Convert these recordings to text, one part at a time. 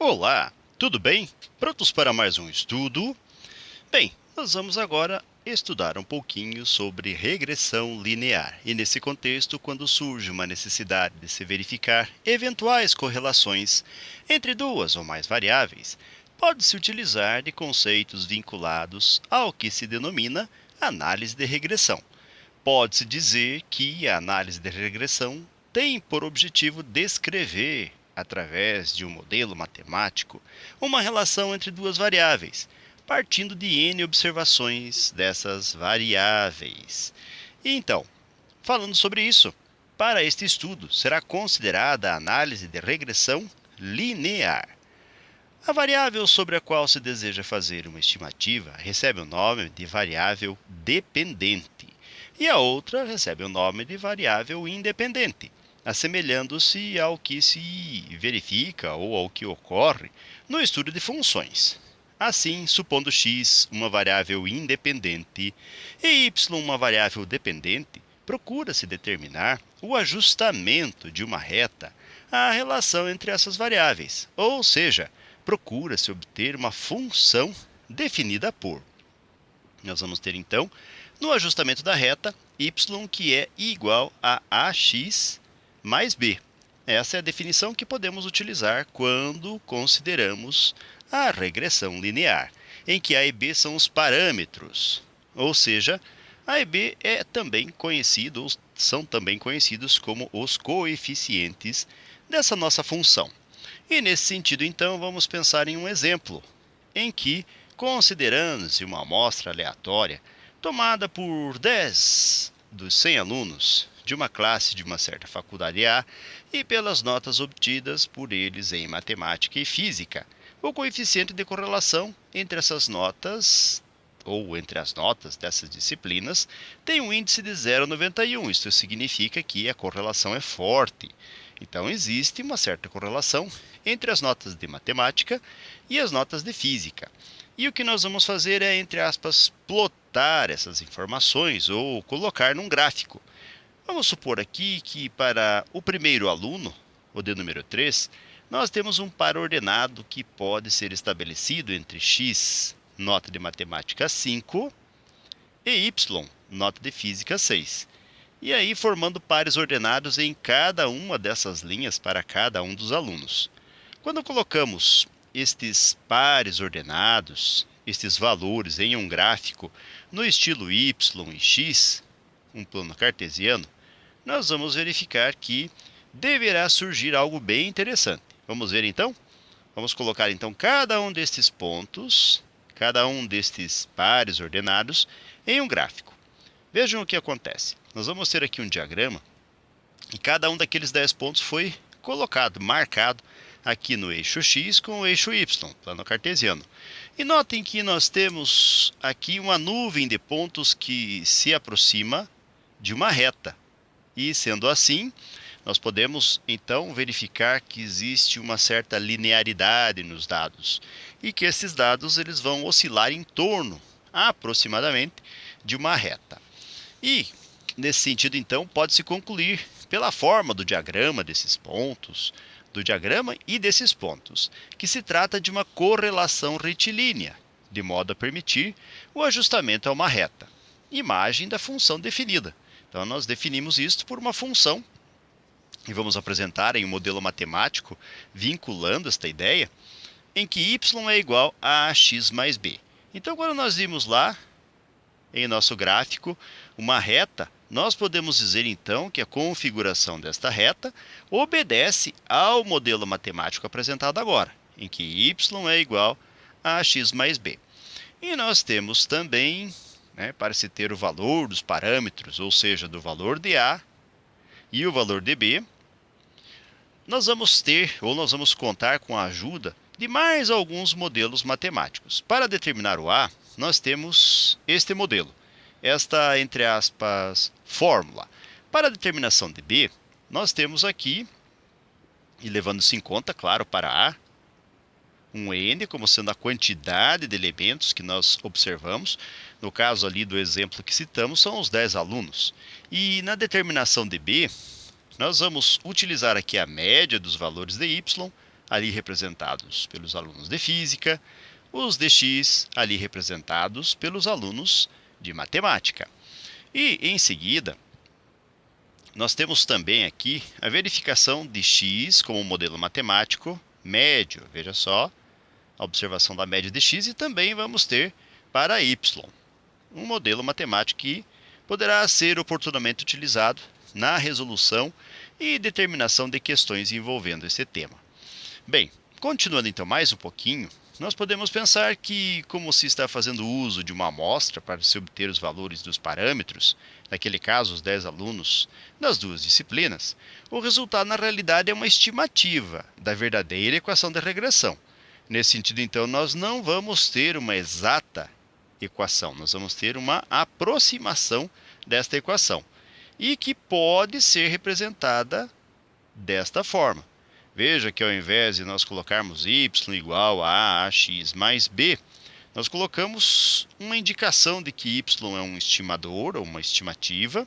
Olá, tudo bem? Prontos para mais um estudo? Bem, nós vamos agora estudar um pouquinho sobre regressão linear. E nesse contexto, quando surge uma necessidade de se verificar eventuais correlações entre duas ou mais variáveis, pode-se utilizar de conceitos vinculados ao que se denomina análise de regressão. Pode-se dizer que a análise de regressão tem por objetivo descrever, através de um modelo matemático, uma relação entre duas variáveis, partindo de N observações dessas variáveis. E então, falando sobre isso, para este estudo será considerada a análise de regressão linear. A variável sobre a qual se deseja fazer uma estimativa recebe o nome de variável dependente, e a outra recebe o nome de variável independente, assemelhando-se ao que se verifica ou ao que ocorre no estudo de funções. Assim, supondo x uma variável independente e y uma variável dependente, procura-se determinar o ajustamento de uma reta à relação entre essas variáveis, ou seja, procura-se obter uma função definida por. Nós vamos ter então, no ajustamento da reta, y que é igual a ax mais b. Essa é a definição que podemos utilizar quando consideramos a regressão linear, em que a e b são os parâmetros, ou seja, a e b são também conhecidos como os coeficientes dessa nossa função. E nesse sentido, então, vamos pensar em um exemplo, em que, considerando-se uma amostra aleatória, tomada por 10 dos 100 alunos de uma classe de uma certa faculdade A e pelas notas obtidas por eles em matemática e física, o coeficiente de correlação entre essas notas ou entre as notas dessas disciplinas, tem um índice de 0,91. Isso significa que a correlação é forte. Então, existe uma certa correlação entre as notas de matemática e as notas de física. E o que nós vamos fazer é, entre aspas, plotar essas informações ou colocar num gráfico. Vamos supor aqui que para o primeiro aluno, o de número 3, nós temos um par ordenado que pode ser estabelecido entre x, nota de matemática 5, e y, nota de física 6. E aí formando pares ordenados em cada uma dessas linhas para cada um dos alunos. Quando colocamos estes pares ordenados, estes valores em um gráfico no estilo y e x, um plano cartesiano, nós vamos verificar que deverá surgir algo bem interessante. Vamos ver então? Vamos colocar então cada um destes pontos, cada um destes pares ordenados em um gráfico. Vejam o que acontece. Nós vamos ter aqui um diagrama e cada um daqueles 10 pontos foi colocado, marcado aqui no eixo x com o eixo y, plano cartesiano. E notem que nós temos aqui uma nuvem de pontos que se aproxima de uma reta. E sendo assim, nós podemos então verificar que existe uma certa linearidade nos dados e que esses dados eles vão oscilar em torno, aproximadamente, de uma reta. E, nesse sentido, então, pode-se concluir pela forma do diagrama desses pontos, do diagrama e desses pontos, que se trata de uma correlação retilínea, de modo a permitir o ajustamento a uma reta, imagem da função definida. Então, nós definimos isto por uma função, e vamos apresentar em um modelo matemático vinculando esta ideia, em que y é igual a x mais b. Então, quando nós vimos lá, em nosso gráfico, uma reta, nós podemos dizer então que a configuração desta reta obedece ao modelo matemático apresentado agora, em que y é igual a x mais b. E nós temos também, para se ter o valor dos parâmetros, ou seja, do valor de A e o valor de B, nós vamos contar com a ajuda de mais alguns modelos matemáticos. Para determinar o A, nós temos este modelo, esta, entre aspas, fórmula. Para a determinação de B, nós temos aqui, e levando-se em conta, claro, para A, um N como sendo a quantidade de elementos que nós observamos. No caso ali do exemplo que citamos, são os 10 alunos. E na determinação de B, nós vamos utilizar aqui a média dos valores de y, ali representados pelos alunos de física, os dx, ali representados pelos alunos de matemática. E, em seguida, nós temos também aqui a verificação de x como modelo matemático médio, veja só, a observação da média de x, e também vamos ter para y, um modelo matemático que poderá ser oportunamente utilizado na resolução e determinação de questões envolvendo esse tema. Bem, continuando então mais um pouquinho, nós podemos pensar que, como se está fazendo uso de uma amostra para se obter os valores dos parâmetros, naquele caso os 10 alunos das duas disciplinas, o resultado na realidade é uma estimativa da verdadeira equação de regressão. Nesse sentido, então, nós não vamos ter uma exata equação, nós vamos ter uma aproximação desta equação, e que pode ser representada desta forma. Veja que ao invés de nós colocarmos y igual a ax mais b, nós colocamos uma indicação de que y é um estimador ou uma estimativa,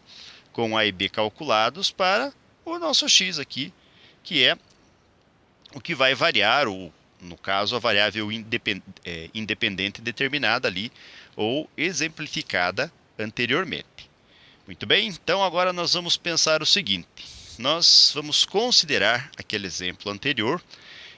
com a e b calculados para o nosso x aqui, que é o que vai variar, ou no caso a variável independente determinada ali, ou exemplificada anteriormente. Muito bem, então agora nós vamos pensar o seguinte. Nós vamos considerar aquele exemplo anterior,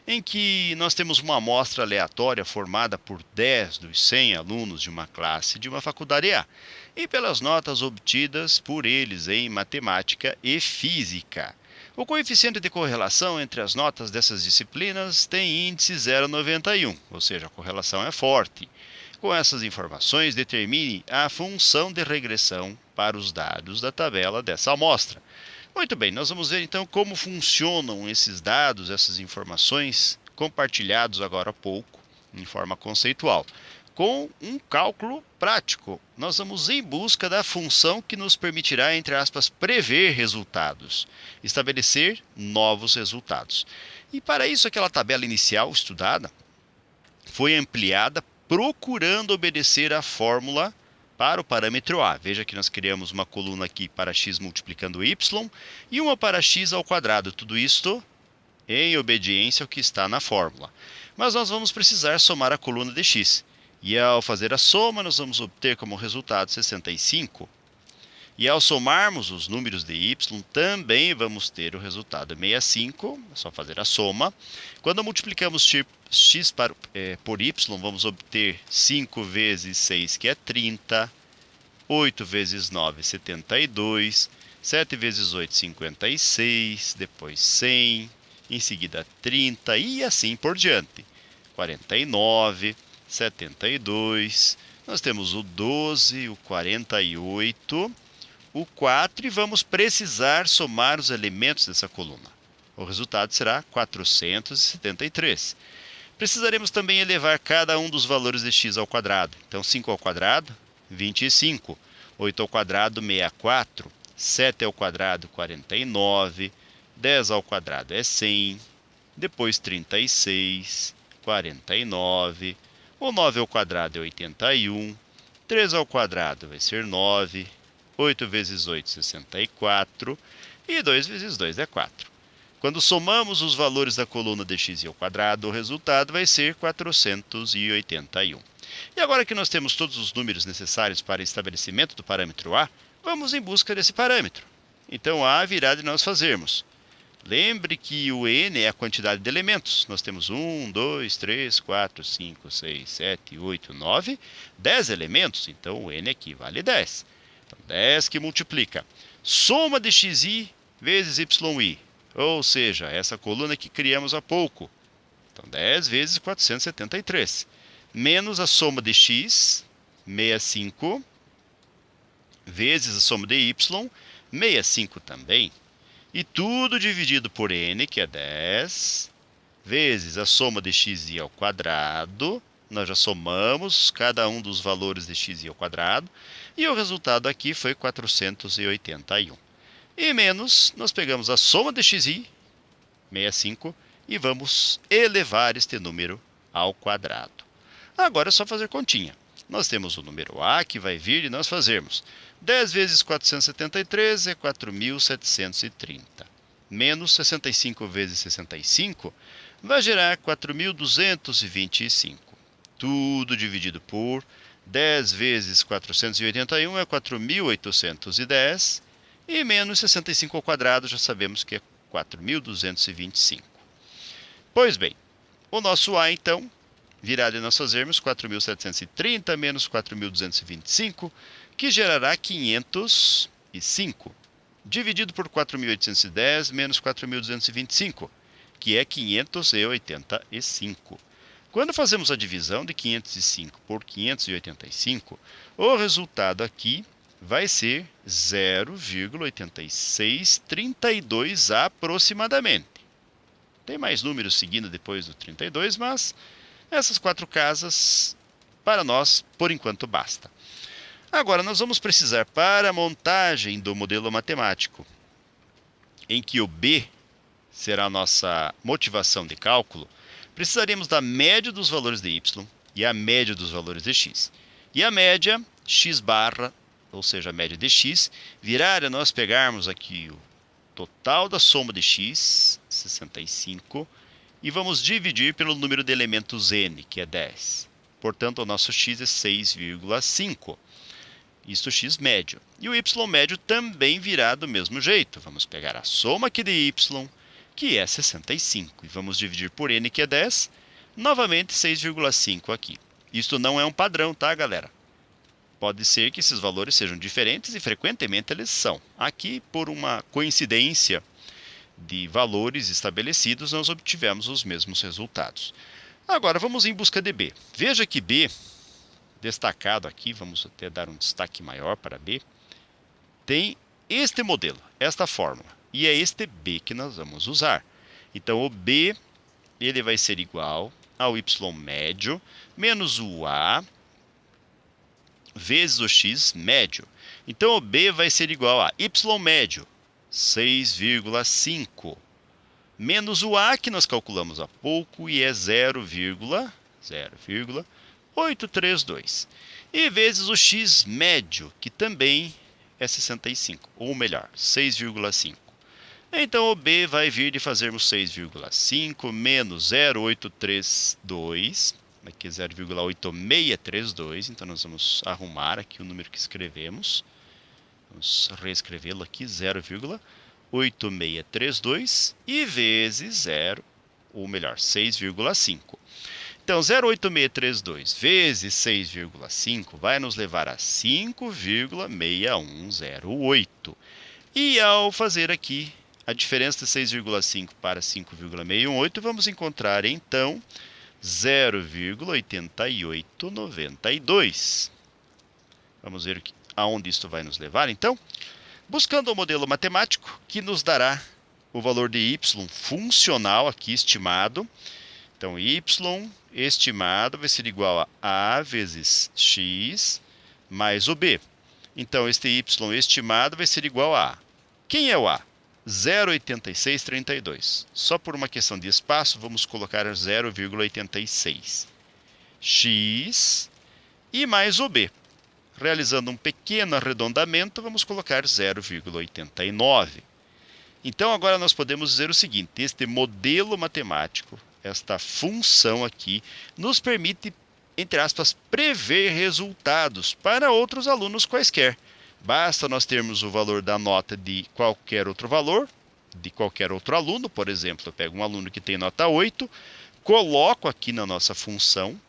em que nós temos uma amostra aleatória formada por 10 dos 100 alunos de uma classe de uma faculdade A, e pelas notas obtidas por eles em matemática e física. O coeficiente de correlação entre as notas dessas disciplinas tem índice 0,91, ou seja, a correlação é forte. Com essas informações, determine a função de regressão para os dados da tabela dessa amostra. Muito bem, nós vamos ver então como funcionam esses dados, essas informações compartilhados agora há pouco, em forma conceitual. Com um cálculo prático, nós vamos em busca da função que nos permitirá, entre aspas, prever resultados, estabelecer novos resultados. E para isso, aquela tabela inicial estudada foi ampliada procurando obedecer à fórmula para o parâmetro A. Veja que nós criamos uma coluna aqui para x multiplicando y e uma para x ao quadrado. Tudo isto em obediência ao que está na fórmula. Mas nós vamos precisar somar a coluna de x. E ao fazer a soma, nós vamos obter como resultado 65. E ao somarmos os números de y, também vamos ter o resultado 65, é só fazer a soma. Quando multiplicamos x por y, vamos obter 5 vezes 6, que é 30, 8 vezes 9, 72, 7 vezes 8, 56, depois 100, em seguida 30 e assim por diante. 49, 72, nós temos o 12, o 48, o 4 e vamos precisar somar os elementos dessa coluna. O resultado será 473. Precisaremos também elevar cada um dos valores de x ao quadrado. Então, 5 ao quadrado, 25. 8 ao quadrado, 64. 7 ao quadrado, 49. 10 ao quadrado é 100. Depois, 36. 49. O 9 ao quadrado é 81. 3 ao quadrado vai ser 9. 8 vezes 8, 64. E 2 vezes 2 é 4. Quando somamos os valores da coluna de x ao quadrado, o resultado vai ser 481. E agora que nós temos todos os números necessários para o estabelecimento do parâmetro A, vamos em busca desse parâmetro. Então, A virá de nós fazermos. Lembre que o n é a quantidade de elementos. Nós temos 1, 2, 3, 4, 5, 6, 7, 8, 9, 10 elementos. Então, o n aqui vale 10. Então, 10 que multiplica soma de xi vezes yi, ou seja, essa coluna que criamos há pouco. Então, 10 vezes 473, menos a soma de x, 65, vezes a soma de y, 65 também. E tudo dividido por n, que é 10, vezes a soma de xi ao quadrado. Nós já somamos cada um dos valores de xi ao quadrado. E o resultado aqui foi 481. E menos, nós pegamos a soma de xi, 65, e vamos elevar este número ao quadrado. Agora é só fazer continha. Nós temos o número A que vai vir e nós fazermos 10 vezes 473 é 4.730. Menos 65 vezes 65 vai gerar 4.225. Tudo dividido por 10 vezes 481 é 4.810. E menos 65 ao quadrado já sabemos que é 4.225. Pois bem, o nosso A, então, virá de nós fazermos 4.730 menos 4.225, que gerará 505, dividido por 4.810 menos 4.225, que é 585. Quando fazemos a divisão de 505 por 585, o resultado aqui vai ser 0,8632 aproximadamente. Tem mais números seguindo depois do 32, mas essas 4 casas, para nós, por enquanto, basta. Agora, nós vamos precisar, para a montagem do modelo matemático, em que o B será a nossa motivação de cálculo, precisaremos da média dos valores de y e a média dos valores de x. E a média, x barra, ou seja, a média de x, virá a nós pegarmos aqui o total da soma de x, 65, e vamos dividir pelo número de elementos n, que é 10. Portanto, o nosso x é 6,5. Isto x médio. E o y médio também virá do mesmo jeito. Vamos pegar a soma aqui de y, que é 65, e vamos dividir por n, que é 10, novamente 6,5 aqui. Isto não é um padrão, tá, galera? Pode ser que esses valores sejam diferentes e frequentemente eles são. Aqui, por uma coincidência de valores estabelecidos, nós obtivemos os mesmos resultados. Agora, vamos em busca de B. Veja que B, destacado aqui, vamos até dar um destaque maior para B, tem este modelo, esta fórmula. E é este B que nós vamos usar. Então, o B ele vai ser igual ao y médio menos o A vezes o x médio. Então, o B vai ser igual a y médio, 6,5, menos o A, que nós calculamos há pouco, e é 0,832. E vezes o x médio, que também é 65, ou melhor, 6,5. Então, o B vai vir de fazermos 6,5 menos 0,832, aqui é 0,8632, então nós vamos arrumar aqui o número que escrevemos. Vamos reescrevê-lo aqui, 0,8632 e vezes 0, ou melhor, 6,5. Então, 0,8632 vezes 6,5 vai nos levar a 5,6108. E ao fazer aqui a diferença de 6,5 para 5,618, vamos encontrar, então, 0,8892. Vamos ver aonde isso vai nos levar, então. Buscando o modelo matemático, que nos dará o valor de y funcional aqui estimado. Então, y estimado vai ser igual a vezes x mais o b. Então, este y estimado vai ser igual a... Quem é o a? 0,8632. Só por uma questão de espaço, vamos colocar 0,86. X e mais o b. Realizando um pequeno arredondamento, vamos colocar 0,89. Então, agora nós podemos dizer o seguinte: este modelo matemático, esta função aqui, nos permite, entre aspas, prever resultados para outros alunos quaisquer. Basta nós termos o valor da nota de qualquer outro valor, de qualquer outro aluno. Por exemplo, eu pego um aluno que tem nota 8, coloco aqui na nossa função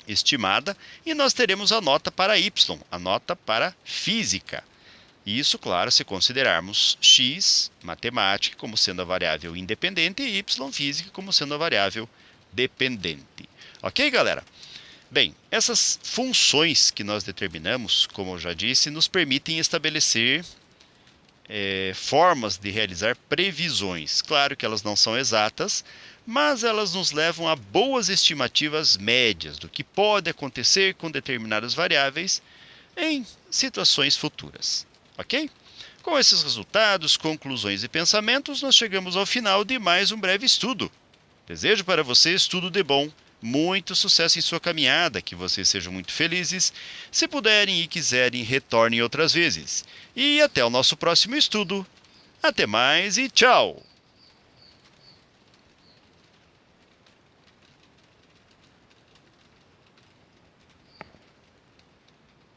estimada e nós teremos a nota para y, a nota para física. Isso, claro, se considerarmos x, matemática, como sendo a variável independente e y, física, como sendo a variável dependente. Ok, galera? Bem, essas funções que nós determinamos, como eu já disse, nos permitem estabelecer formas de realizar previsões. Claro que elas não são exatas, mas elas nos levam a boas estimativas médias do que pode acontecer com determinadas variáveis em situações futuras. Ok? Com esses resultados, conclusões e pensamentos, nós chegamos ao final de mais um breve estudo. Desejo para vocês tudo de bom. Muito sucesso em sua caminhada, que vocês sejam muito felizes. Se puderem e quiserem, retornem outras vezes. E até o nosso próximo estudo. Até mais e tchau!